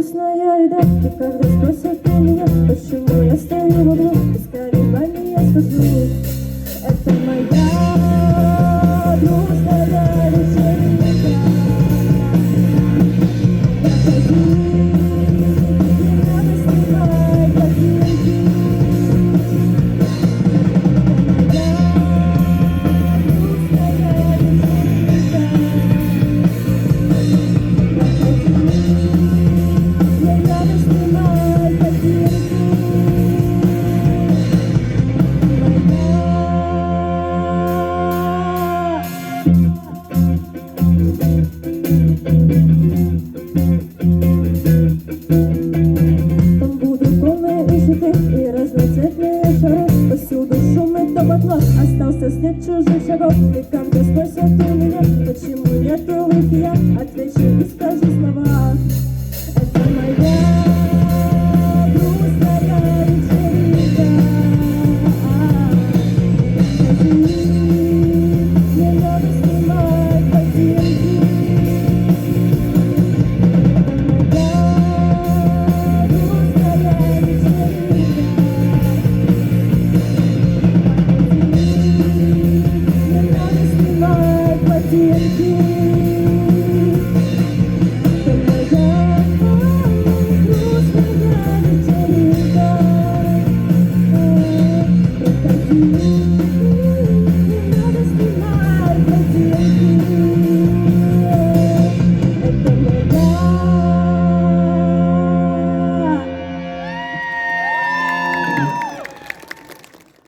грустная еда. И когда спросят у меня, почему я стою в углу, из колебаний я скажу: это моя грустная вечеринка. Проходи, не надо снимать картинки. Там будут полные ищеты и разноцветные шары. Повсюду шум и топот ног, остался след чужих шагов. И когда спросят у меня, почему